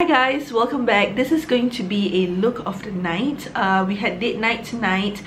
Hi guys, welcome back. This is going to be a look of the night. We had date night tonight.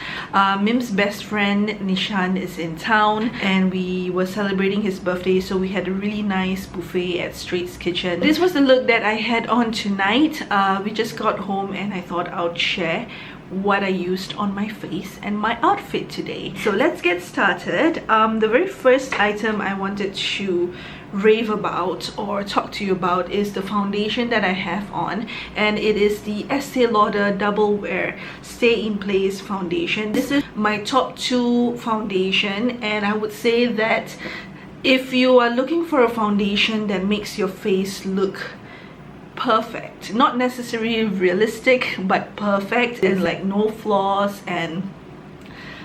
Mim's best friend Nishan is in town and we were celebrating his birthday, so we had a really nice buffet at Straight's Kitchen. This was the look that I had on tonight. We just got home and I thought I would share what I used on my face and my outfit today. So let's get started. The very first item I wanted to rave about or talk to you about is the foundation that I have on, and it is the Estee Lauder Double Wear Stay in Place foundation. This is my top 2 foundation, and I would say that if you are looking for a foundation that makes your face look perfect, not necessarily realistic but perfect, and like no flaws, and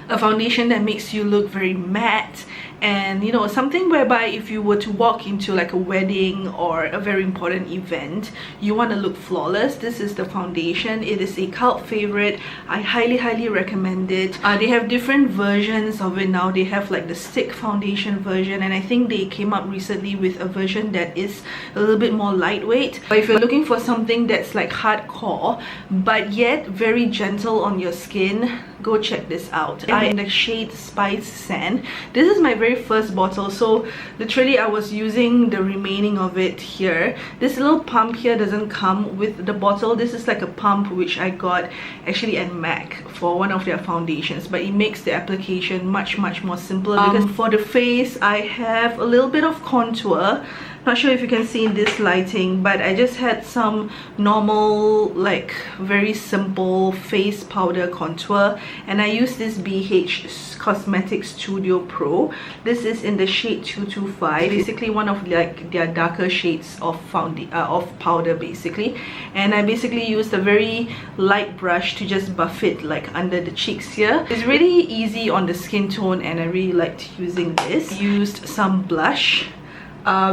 a foundation that makes you look very matte, and you know, something whereby if you were to walk into like a wedding or a very important event, you want to look flawless, this is the foundation. It is a cult favorite. I highly recommend it. They have different versions of it now. They have like the stick foundation version, and I think they came up recently with a version that is a little bit more lightweight. But if you're looking for something that's like hardcore but yet very gentle on your skin, go check this out. I'm in the shade Spice Sand. This is my very first bottle, so literally I was using the remaining of it here. This little pump here doesn't come with the bottle. This is like a pump which I got actually at MAC for one of their foundations, but it makes the application much more simpler. Because for the face I have a little bit of contour. Not sure if you can see in this lighting, but I just had some normal, like very simple face powder contour, and I use this BH Cosmetics Studio Pro. This is in the shade 225, basically one of like their darker shades of powder basically. And I basically used a very light brush to just buff it like under the cheeks here. It's really easy on the skin tone and I really liked using this. Used some blush,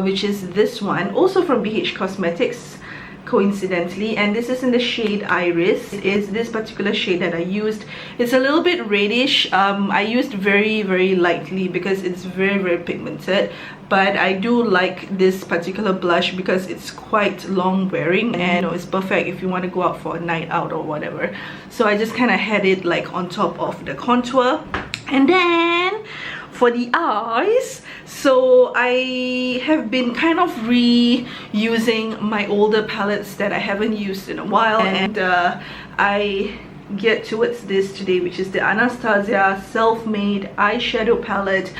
which is this one, also from BH Cosmetics coincidentally, and this is in the shade Iris. It is this particular shade that I used. It's a little bit reddish. I used very lightly because it's very pigmented, but I do like this particular blush because it's quite long wearing, and you know, it's perfect if you want to go out for a night out or whatever. So I just kind of had it like on top of the contour. And then for the eyes, so I have been kind of reusing my older palettes that I haven't used in a while, and I get towards this today, which is the Anastasia Self-Made Eyeshadow Palette.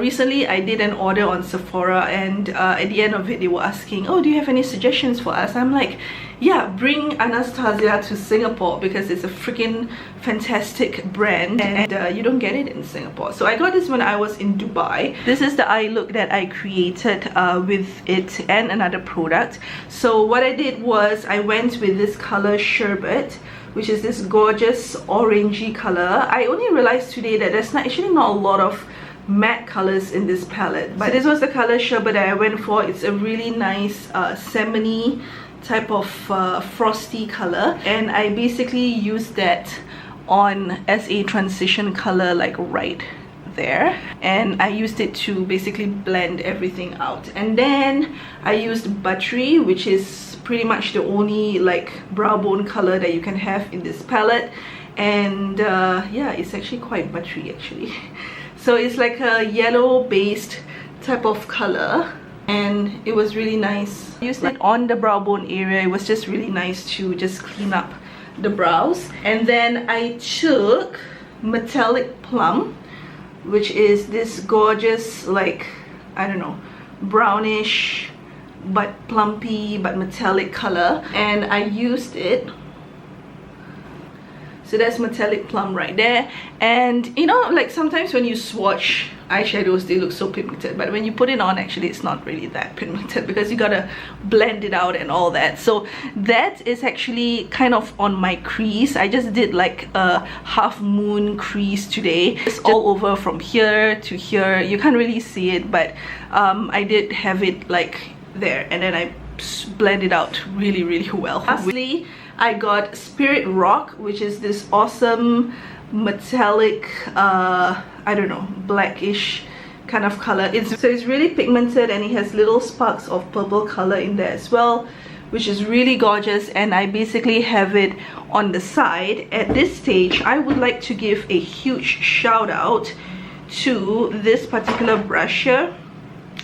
Recently I did an order on Sephora, and at the end of it they were asking, oh, do you have any suggestions for us? I'm like, yeah, bring Anastasia to Singapore because it's a freaking fantastic brand, and you don't get it in Singapore. So I got this when I was in Dubai. This is the eye look that I created with it and another product. So what I did was I went with this color Sherbet, which is this gorgeous orangey color. I only realized today that there's actually not a lot of matte colors in this palette, but this was the color Sherbet that I went for. It's a really nice salmon-y type of frosty color, and I basically used that on as a transition color, like right there, and I used it to basically blend everything out. And then I used Buttery, which is pretty much the only like brow bone color that you can have in this palette, and yeah, it's actually quite buttery actually. So it's like a yellow based type of color, and it was really nice. I used it on the brow bone area. It was just really nice to just clean up the brows. And then I took Metallic Plum, which is this gorgeous, like, I don't know, brownish but plumpy but metallic color, and I used it. So that's Metallic Plum right there. And you know, like sometimes when you swatch eyeshadows they look so pigmented, but when you put it on, actually it's not really that pigmented because you gotta blend it out and all that. So that is actually kind of on my crease. I just did like a half moon crease today. It's all over from here to here. You can't really see it, but I did have it like there, and then I blend it out really well. Lastly, I got Spirit Rock, which is this awesome metallic I don't know, blackish kind of color. So it's really pigmented, and it has little sparks of purple color in there as well, which is really gorgeous, and I basically have it on the side. At this stage, I would like to give a huge shout out to this particular brush here,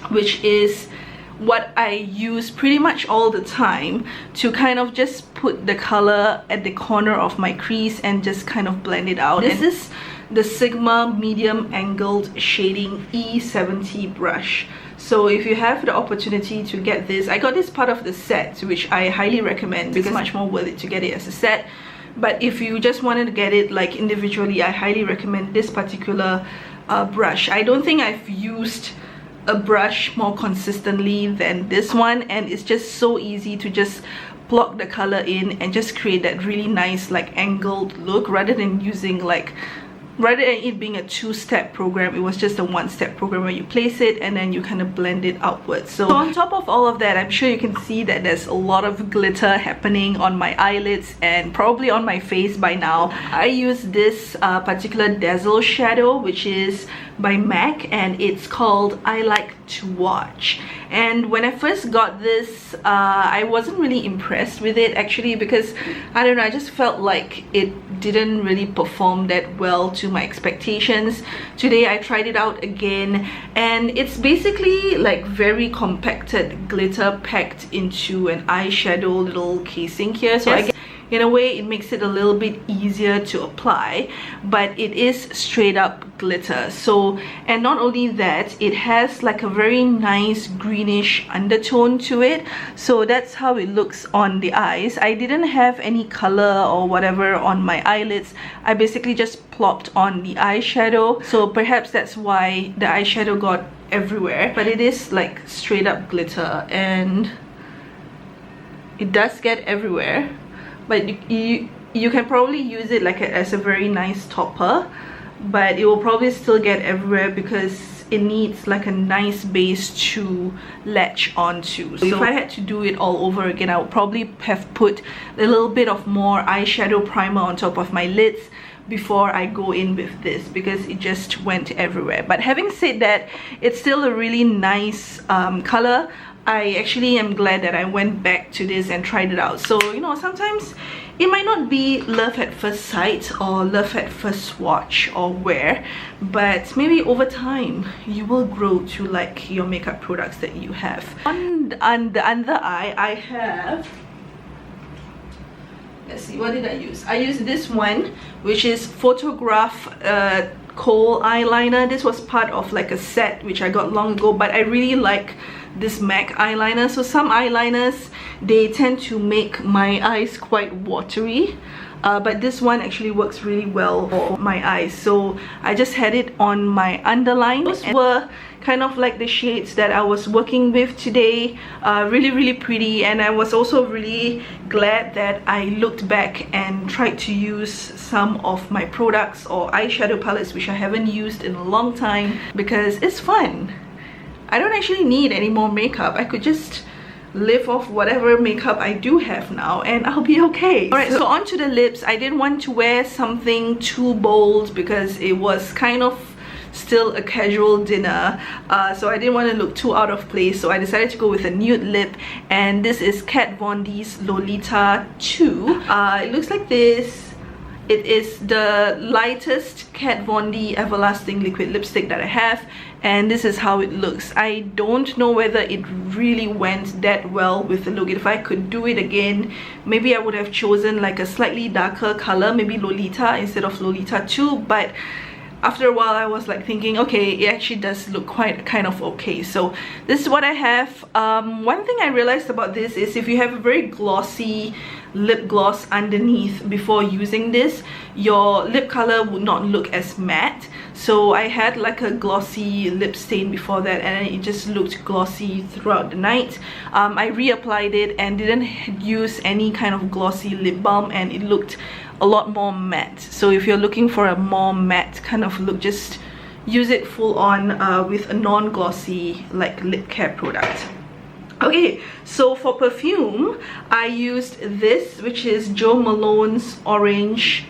which is what I use pretty much all the time to kind of just put the color at the corner of my crease and just kind of blend it out. This is the Sigma medium angled shading E70 brush. So if you have the opportunity to get this, I got this part of the set, which I highly recommend because it's much more worth it to get it as a set. But if you just wanted to get it like individually, I highly recommend this particular brush. I don't think I've used a brush more consistently than this one, and it's just so easy to just block the color in and just create that really nice like angled look, rather than using like, rather than it being a two-step program, it was just a one-step program where you place it and then you kind of blend it outwards. So on top of all of that, I'm sure you can see that there's a lot of glitter happening on my eyelids and probably on my face by now. I use this particular Dazzle shadow, which is by MAC, and it's called I Like to Watch. And when I first got this, I wasn't really impressed with it actually, because I don't know, I just felt like it didn't really perform that well to my expectations. Today I tried it out again, and it's basically like very compacted glitter packed into an eyeshadow little casing here. So I guess in a way it makes it a little bit easier to apply, but it is straight up glitter. So, and not only that, it has like a very nice greenish undertone to it. So that's how it looks on the eyes. I didn't have any color or whatever on my eyelids. I basically just plopped on the eyeshadow, so perhaps that's why the eyeshadow got everywhere. But it is like straight up glitter, and it does get everywhere. But you can probably use it like as a very nice topper, but it will probably still get everywhere because it needs like a nice base to latch onto. So if I had to do it all over again, I would probably have put a little bit of more eyeshadow primer on top of my lids before I go in with this, because it just went everywhere. But having said that, it's still a really nice color. I actually am glad that I went back to this and tried it out. So, you know, sometimes it might not be love at first sight or love at first watch or wear, but maybe over time you will grow to like your makeup products that you have. On the under eye, I have, let's see, what did I use? I used this one, which is Photograph Kohl eyeliner. This was part of like a set which I got long ago, but I really like this MAC eyeliner. So some eyeliners, they tend to make my eyes quite watery, but this one actually works really well for my eyes. So I just had it on my underline. Those were kind of like the shades that I was working with today. Really pretty, and I was also really glad that I looked back and tried to use some of my products or eyeshadow palettes which I haven't used in a long time, because it's fun. I don't actually need any more makeup. I could just live off whatever makeup I do have now and I'll be okay. Alright, so onto the lips. I didn't want to wear something too bold because it was kind of still a casual dinner, so I didn't want to look too out of place, so I decided to go with a nude lip, and this is Kat Von D's Lolita 2. It looks like this. It is the lightest Kat Von D Everlasting Liquid Lipstick that I have, and this is how it looks. I don't know whether it really went that well with the look. If I could do it again, maybe I would have chosen like a slightly darker color, maybe Lolita instead of Lolita 2, but after a while I was like thinking, okay, it actually does look quite kind of okay. So this is what I have. One thing I realized about this is if you have a very glossy lip gloss underneath before using this, your lip color would not look as matte. So I had like a glossy lip stain before that, and it just looked glossy throughout the night. I reapplied it and didn't use any kind of glossy lip balm, and it looked a lot more matte. So if you're looking for a more matte kind of look, just use it full on with a non-glossy like lip care product. Okay, so for perfume, I used this, which is Jo Malone's Orange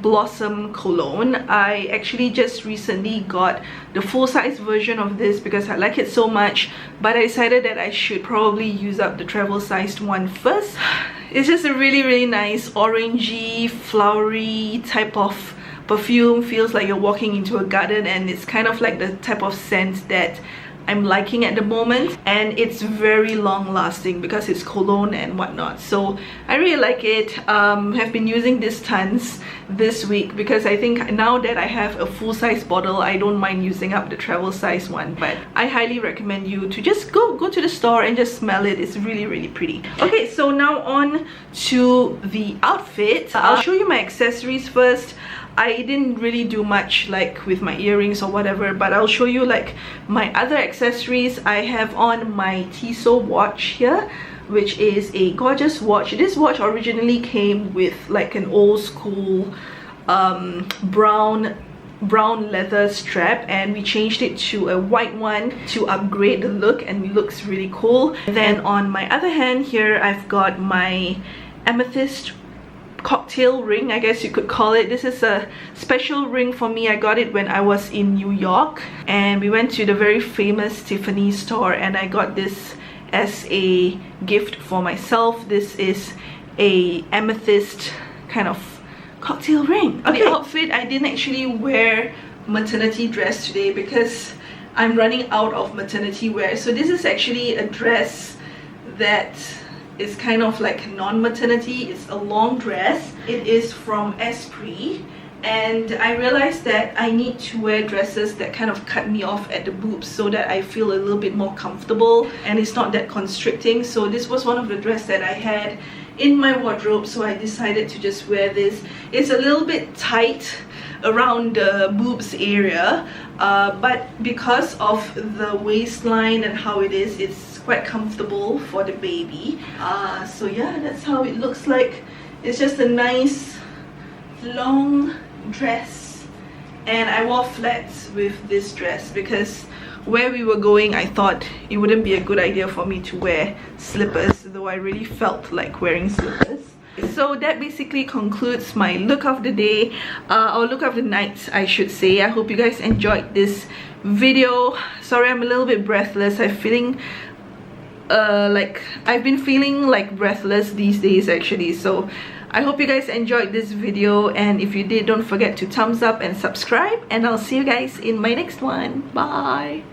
Blossom cologne. I actually just recently got the full-size version of this because I like it so much, but I decided that I should probably use up the travel-sized one first. It's just a really nice orangey, flowery type of perfume. Feels like you're walking into a garden, and it's kind of like the type of scent that I'm liking at the moment, and it's very long lasting because it's cologne and whatnot. So I really like it. Have been using this tons this week because I think now that I have a full-size bottle, I don't mind using up the travel size one. But I highly recommend you to just go to the store and just smell it. It's really pretty. Okay, so now on to the outfit. I'll show you my accessories first. I didn't really do much like with my earrings or whatever, but I'll show you like my other accessories. I have on my Tissot watch here, which is a gorgeous watch. This watch originally came with like an old school brown leather strap, and we changed it to a white one to upgrade the look, and it looks really cool. Then on my other hand here, I've got my amethyst cocktail ring, I guess you could call it. This is a special ring for me. I got it when I was in New York, and we went to the very famous Tiffany store, and I got this as a gift for myself. This is a amethyst kind of cocktail ring. Okay, the outfit, I didn't actually wear maternity dress today because I'm running out of maternity wear. So this is actually a dress that is kind of like non-maternity. It's a long dress. It is from Esprit, and I realized that I need to wear dresses that kind of cut me off at the boobs so that I feel a little bit more comfortable and it's not that constricting. So this was one of the dresses that I had in my wardrobe, so I decided to just wear this. It's a little bit tight around the boobs area, but because of the waistline and how it is, it's quite comfortable for the baby. So yeah, that's how it looks like. It's just a nice long dress, and I wore flats with this dress because where we were going, I thought it wouldn't be a good idea for me to wear slippers, though I really felt like wearing slippers. So that basically concludes my look of the day, or look of the night I should say. I hope you guys enjoyed this video. Sorry, I'm a little bit breathless. I'm feeling I've been feeling like breathless these days actually. So I hope you guys enjoyed this video, and if you did, don't forget to thumbs up and subscribe, and I'll see you guys in my next one. Bye.